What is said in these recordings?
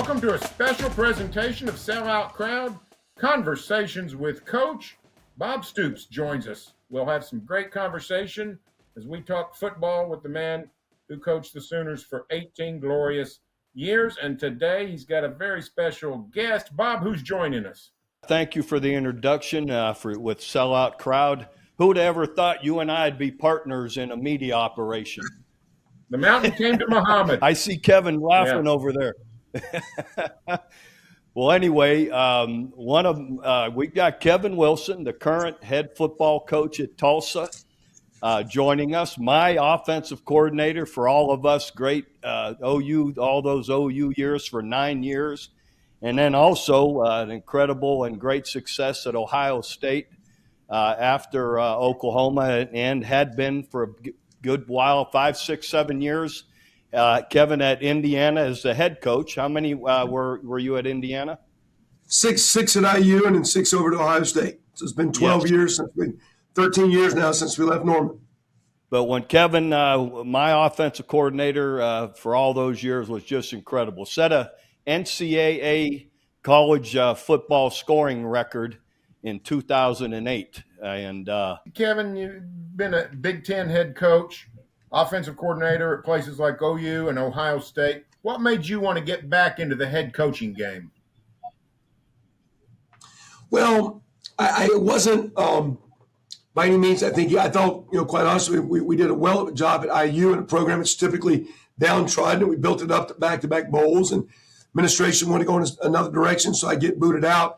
Welcome to a special presentation of Sellout Crowd, Conversations with Coach. Bob Stoops joins us. We'll have some great conversation as we talk football with the man who coached the Sooners for 18 glorious years. And today he's got a very special guest. Bob, who's joining us? Thank you for the introduction with Sellout Crowd. Who'd ever thought you and I'd be partners in a media operation? The mountain came to Muhammad. I see Kevin laughing over there. Well, anyway, we've got Kevin Wilson, the current head football coach at Tulsa, joining us. My offensive coordinator for all of us, great OU, all those OU years for 9 years. And then also an incredible and great success at Ohio State after Oklahoma, and had been for a good while, 5, 6, 7 years. Kevin at Indiana as the head coach. How many were you at Indiana? Six at IU and then 6 over to Ohio State. So it's been 12 years, 13 years now since we left Norman. But when Kevin, my offensive coordinator for all those years, was just incredible. Set a NCAA college football scoring record in 2008. And Kevin, you've been a Big Ten head coach, offensive coordinator at places like OU and Ohio State. What made you want to get back into the head coaching game? Well, I wasn't by any means. I thought, quite honestly, we did a well of a job at IU in a program that's typically downtrodden, and we built it up to back-to-back bowls, and administration wanted to go in another direction, so I get booted out.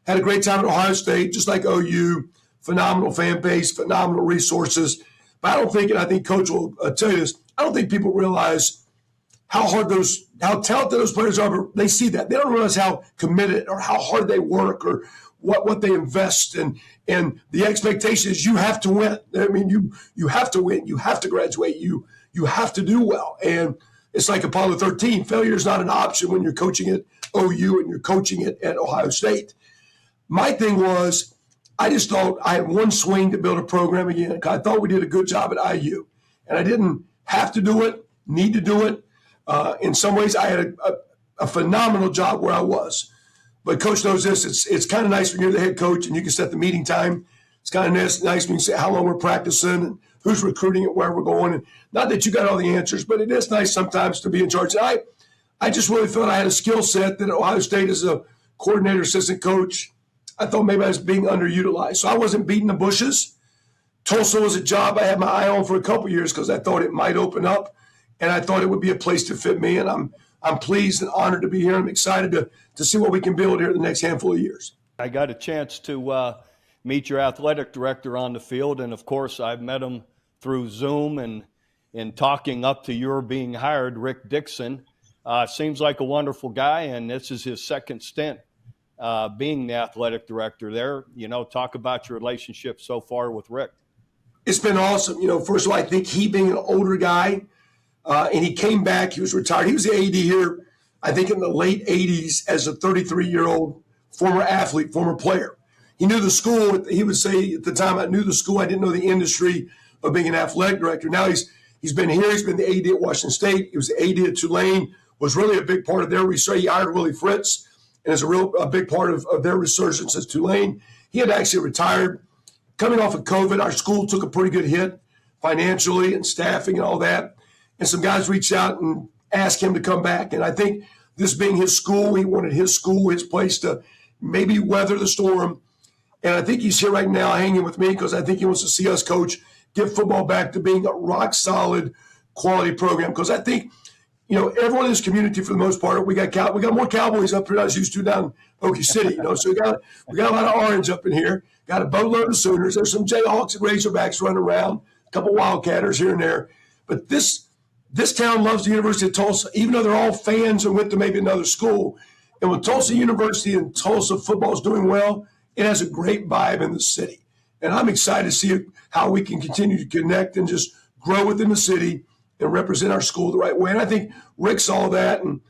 Had a great time at Ohio State, just like OU, phenomenal fan base, phenomenal resources. But I don't think, and I think Coach will tell you this, I don't think people realize how talented those players are. But they see that. They don't realize how committed or how hard they work or what they invest in. And the expectation is you have to win. I mean, you have to win. You have to graduate. You have to do well. And it's like Apollo 13. Failure is not an option when you're coaching at OU and you're coaching it at Ohio State. My thing was, I just thought I had one swing to build a program again. I thought we did a good job at IU. And I didn't have to do it, need to do it. In some ways, I had a phenomenal job where I was. But Coach knows this. It's kind of nice when you're the head coach and you can set the meeting time. It's kind of nice when you can say how long we're practicing and who's recruiting and where we're going. And not that you got all the answers, but it is nice sometimes to be in charge. And I just really felt I had a skill set that Ohio State as a coordinator, assistant coach, I thought maybe I was being underutilized. So I wasn't beating the bushes. Tulsa was a job I had my eye on for a couple years because I thought it might open up, and I thought it would be a place to fit me. And I'm pleased and honored to be here. I'm excited to see what we can build here in the next handful of years. I got a chance to meet your athletic director on the field, and of course I've met him through Zoom and in talking up to your being hired, Rick Dixon. Seems like a wonderful guy, and this is his second stint being the athletic director there. Talk about your relationship so far with Rick. It's been awesome. First of all, I think he being an older guy, and he came back, he was retired. He was the AD here, I think in the late 80s as a 33-year-old former athlete, former player. He knew the school. He would say at the time, I knew the school. I didn't know the industry of being an athletic director. Now he's been here. He's been the AD at Washington State. He was the AD at Tulane, was really a big part of their research. He hired Willie Fritz, and is a big part of their resurgence at Tulane. He had actually retired. Coming off of COVID, our school took a pretty good hit financially and staffing and all that. And some guys reached out and asked him to come back. And I think this being his school, he wanted his school, his place to maybe weather the storm. And I think he's here right now hanging with me because I think he wants to see us, Coach, get football back to being a rock-solid quality program. Because I think, everyone in this community, for the most part, we got more Cowboys up here than I was used to down in Okie City. So we got a lot of orange up in here. Got a boatload of Sooners. There's some Jayhawks and Razorbacks running around. A couple Wildcatters here and there. But this town loves the University of Tulsa, even though they're all fans and went to maybe another school. And when Tulsa University and Tulsa football is doing well, it has a great vibe in the city. And I'm excited to see how we can continue to connect and just grow within the city and represent our school the right way. And I think Rick saw that. And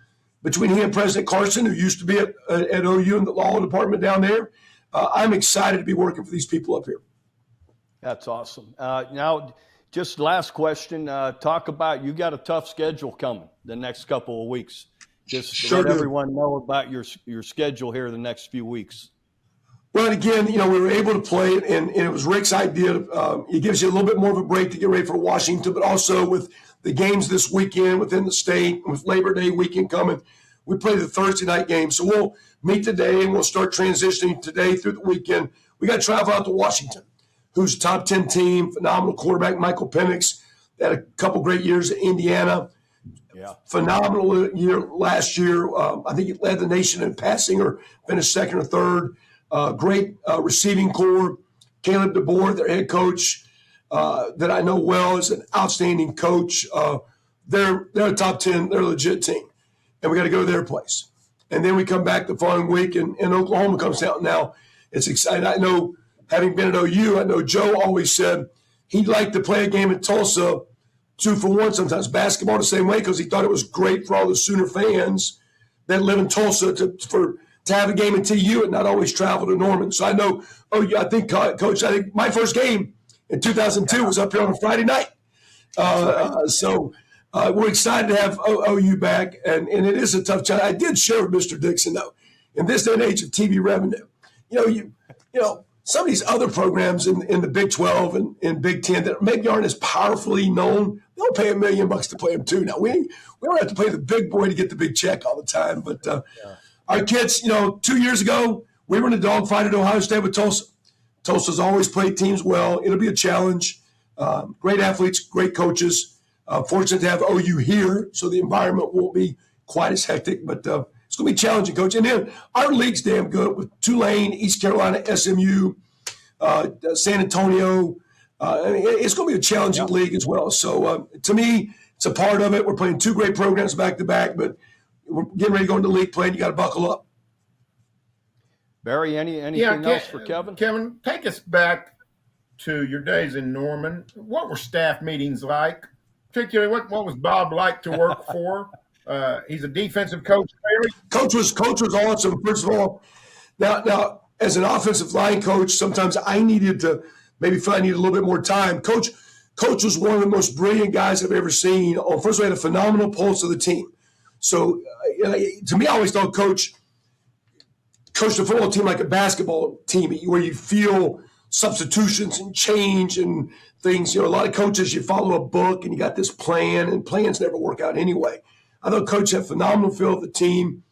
between he and President Carson, who used to be at OU in the law department down there, I'm excited to be working for these people up here. That's awesome. Now, just last question. Talk about, you got a tough schedule coming the next couple of weeks. just Sure let do. everyone know about your schedule here the next few weeks. Well, and again, we were able to play it, and it was Rick's idea. It gives you a little bit more of a break to get ready for Washington, but also with the games this weekend within the state, with Labor Day weekend coming, we play the Thursday night game. So we'll meet today, and we'll start transitioning today through the weekend. We got to travel out to Washington, who's a top 10 team, phenomenal quarterback, Michael Penix, had a couple great years at Indiana. Yeah. Phenomenal year last year. I think he led the nation in passing or finished second or third. Great receiving core. Caleb DeBoer, their head coach, that I know well, is an outstanding coach. They're a top 10. They're a legit team. And we got to go to their place. And then we come back the following week, and Oklahoma comes out. Now, it's exciting. I know, having been at OU, I know Joe always said he'd like to play a game at Tulsa 2-for-1 sometimes. Basketball the same way, because he thought it was great for all the Sooner fans that live in Tulsa to have a game in TU and not always travel to Norman. So I know, I think, Coach, my first game in 2002 was up here on a Friday night. So we're excited to have OU back, and it is a tough challenge. I did share with Mr. Dixon, though, in this day and age of TV revenue, some of these other programs in the Big 12 and Big 10 that maybe aren't as powerfully known, they'll pay $1 million to play them too. Now, we don't have to play the big boy to get the big check all the time, but our kids, 2 years ago, we were in a dogfight at Ohio State with Tulsa. Tulsa's always played teams well. It'll be a challenge. Great athletes, great coaches. Fortunate to have OU here, so the environment won't be quite as hectic, but it's going to be challenging, Coach. And then our league's damn good with Tulane, East Carolina, SMU, San Antonio. It's going to be a challenging league as well. So to me, it's a part of it. We're playing two great programs back to back, but we're getting ready to go into league play, and you got to buckle up. Barry, anything else for Kevin? Kevin, take us back to your days in Norman. What were staff meetings like? Particularly, what was Bob like to work for? He's a defensive coach. Coach was awesome. First of all, now as an offensive line coach, sometimes I needed to maybe feel I needed a little bit more time. Coach was one of the most brilliant guys I've ever seen. First of all, he had a phenomenal pulse of the team. So to me, I always thought Coach coached a football team like a basketball team, where you feel substitutions and change and things. A lot of coaches, you follow a book and you got this plan, and plans never work out anyway. I thought Coach had phenomenal feel of the team,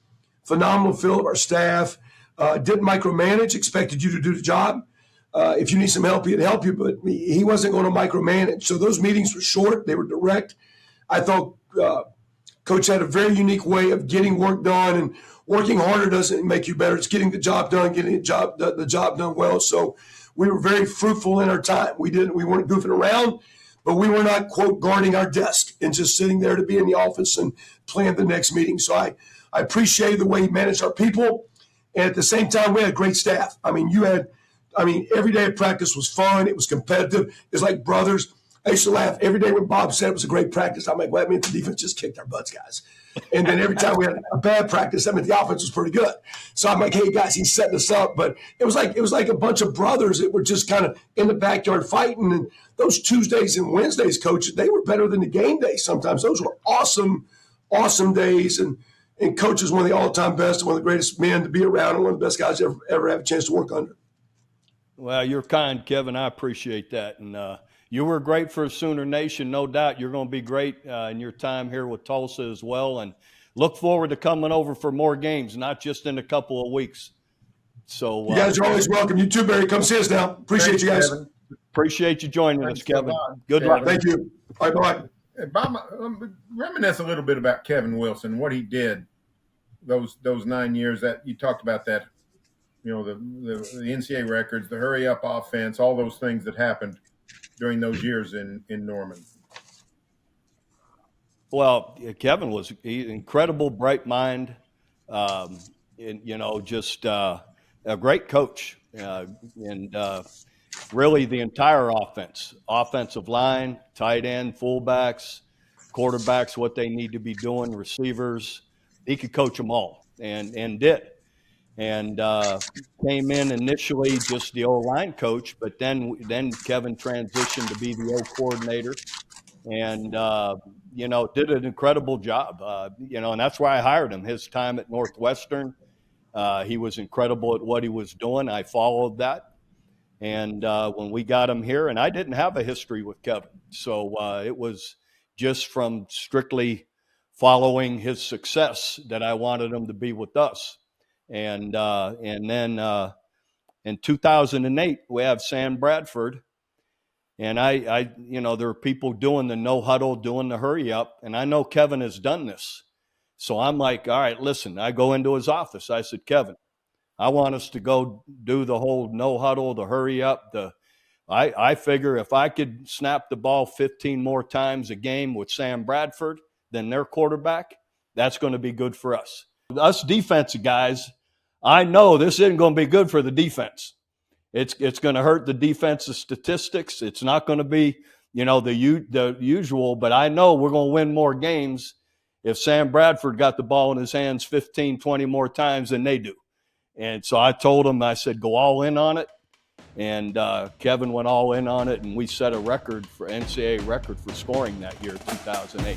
phenomenal feel of our staff. Didn't micromanage, expected you to do the job. If you need some help, he'd help you, but he wasn't going to micromanage. So those meetings were short. They were direct. I thought Coach had a very unique way of getting work done, and working harder doesn't make you better. It's getting the job done, getting the job done well. So we were very fruitful in our time. We weren't goofing around, but we were not, quote, guarding our desk and just sitting there to be in the office and plan the next meeting. So I appreciate the way he managed our people. And at the same time, we had a great staff. Every day of practice was fun. It was competitive. It was like brothers. I used to laugh every day when Bob said it was a great practice. I'm like, well, that meant the defense just kicked our butts, guys. And then every time we had a bad practice, that meant the offense was pretty good. So I'm like, hey, guys, he's setting us up. But it was like a bunch of brothers that were just kind of in the backyard fighting. And those Tuesdays and Wednesdays, Coach, they were better than the game days sometimes. Those were awesome, awesome days. And Coach is one of the all-time best and one of the greatest men to be around, and one of the best guys ever have a chance to work under. Well, you're kind, Kevin. I appreciate that. And you were great for Sooner Nation. No doubt you're going to be great in your time here with Tulsa as well. And look forward to coming over for more games, not just in a couple of weeks. So you guys are always welcome. You too, Barry. Come see us now. Appreciate you guys. Kevin. Appreciate you joining us, Kevin. Good luck. Thank you. All right, bye. Hey, Bob, reminisce a little bit about Kevin Wilson, what he did those 9 years that you talked about, that, the NCAA records, the hurry up offense, all those things that happened during those years in Norman. Well, Kevin was an incredible, bright mind, just a great coach, and really the entire offensive line, tight end, fullbacks, quarterbacks, what they need to be doing, receivers. He could coach them all, and did. And came in initially just the O-line coach, but then Kevin transitioned to be the O coordinator, and did an incredible job. And that's why I hired him. His time at Northwestern, he was incredible at what he was doing. I followed that. And when we got him here, and I didn't have a history with Kevin, so it was just from strictly following his success that I wanted him to be with us. And then in 2008, we have Sam Bradford, and I there are people doing the no huddle, doing the hurry up, and I know Kevin has done this. So I'm like, all right, listen. I go into his office. I said, Kevin, I want us to go do the whole no huddle, the hurry up. I figure if I could snap the ball 15 more times a game with Sam Bradford than their quarterback, that's going to be good for us. Us defensive guys, I know this isn't going to be good for the defense. It's going to hurt the defensive statistics. It's not going to be, the usual, but I know we're going to win more games if Sam Bradford got the ball in his hands 15, 20 more times than they do. And so I told him, I said, go all in on it. And Kevin went all in on it, and we set a record for NCAA record for scoring that year, 2008.